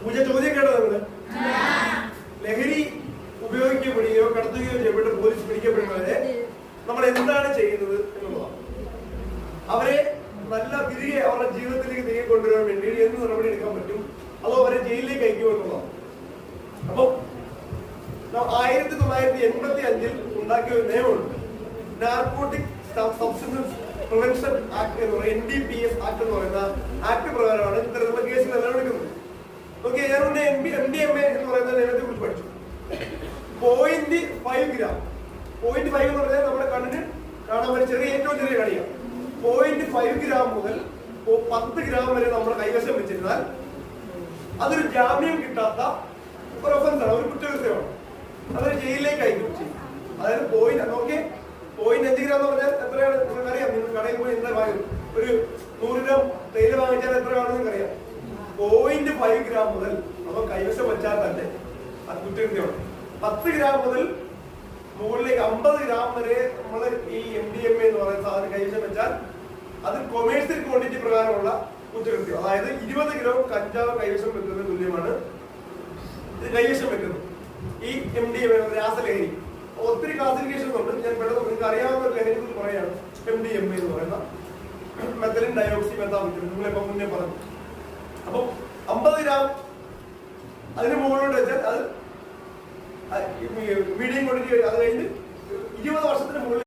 പൂജ ചോദ്യം കേട്ടോ നിങ്ങള്? ലഹരി ഉപയോഗിക്കപ്പെടുകയോ കടത്തുകയോ ചെയ്യപ്പെട്ട് പോലീസ് പിടിക്കപ്പെടുന്നവരെ നമ്മൾ എന്താണ് ചെയ്യുന്നത് എന്നുള്ളതാണ്. അവരെ നല്ല തിരികെ അവരുടെ ജീവിതത്തിലേക്ക് തിരികെ കൊണ്ടുവരാൻ വേണ്ടി എന്ത് നടപടി എടുക്കാൻ പറ്റും, അതോ അവരെ ജയിലിലേക്ക് അയക്കുമോ എന്നുള്ളതാണ്. അപ്പൊ 1985 ഉണ്ടാക്കിയ ഒരു നിയമമുണ്ട്, നാർക്കോട്ടിക് സബ്സ്റ്റൻസ് പ്രിവെൻഷൻ ആക്ട് എന്ന് പറയുന്ന NDPS ആക്ട് എന്ന് പറയുന്ന ആക്ട് പ്രകാരമാണ് ഇത്തരത്തിലുള്ള കേസുകളെല്ലാം എടുക്കുന്നത്. ഓക്കെ, ഞാൻ MDMA എന്ന് പറയുന്ന നിയമത്തെ കുറിച്ച് പഠിച്ചു. 0.5 ഗ്രാം, 0.5 എന്ന് പറഞ്ഞാൽ നമ്മുടെ കണ്ണിന് കാണാൻ പറ്റുന്ന ഏറ്റവും ചെറിയ കണിയാണ്. 0.5 ഗ്രാം മുതൽ 10 ഗ്രാം വരെ നമ്മുടെ കൈവശം വെച്ചിരുന്നാൽ അതൊരു ജാമ്യം കിട്ടാത്ത ഒരു ഒഫൻസാണ്, ഒരു കുറ്റകൃത്യമാണ്. അതൊരു ജയിലിലേക്ക് അയക്കും ചെയ്യും. അതായത് 0.5 ഗ്രാം എന്ന് പറഞ്ഞാൽ എത്രയാണ് നിങ്ങൾക്കറിയാം? നിങ്ങൾ കടയിൽ പോയി എന്താ വാങ്ങും? ഒരു 100 ഗ്രാം തേയില വാങ്ങിച്ചാൽ എത്രയാണെന്ന് നിങ്ങൾക്കറിയാം? 0.5 ഗ്രാം മുതൽ നമ്മൾ കൈവശം വെച്ചാൽ തന്നെ അത് കുറ്റകൃത്യമാണ്. 10 ഗ്രാം മുതൽ മുകളിലേക്ക് 50 ഗ്രാം വരെ നമ്മൾ ഈ MDMA എന്ന് പറയുന്ന സാധനം കൈവശം വെച്ചാൽ അത് കൊമേഴ്സ്യൽ ക്വാണ്ടിറ്റി പ്രകാരമുള്ള കുറ്റകൃത്യം. അതായത് 20 കിലോ കഞ്ചാവ് കൈവശം വെക്കുന്നത് തുല്യമാണ് ഇത് കൈവശം വെക്കുന്നത്. ഈ MDMA രാസലഹരി ഒത്തിരി ക്ലാസിഫിക്കേഷൻ ഉണ്ട്. ഞാൻ പെട്ടെന്ന് നിങ്ങൾക്ക് അറിയാവുന്ന ഒരു ലഹരി കുറിച്ച് പറയാണ്. MDMA എന്ന് പറയുന്ന മെത്തലിൻ ഡയോക്സി മെത്താമിൻ, നിങ്ങളിപ്പോ മുന്നേ പറഞ്ഞു. അപ്പൊ 50 ഗ്രാം അതിന് മുകളിലോട്ട് വെച്ചാൽ അത് മീഡിയം ക്വാണ്ടിറ്റി, അത് കഴിഞ്ഞ് 20 വർഷത്തിന് മുകളിൽ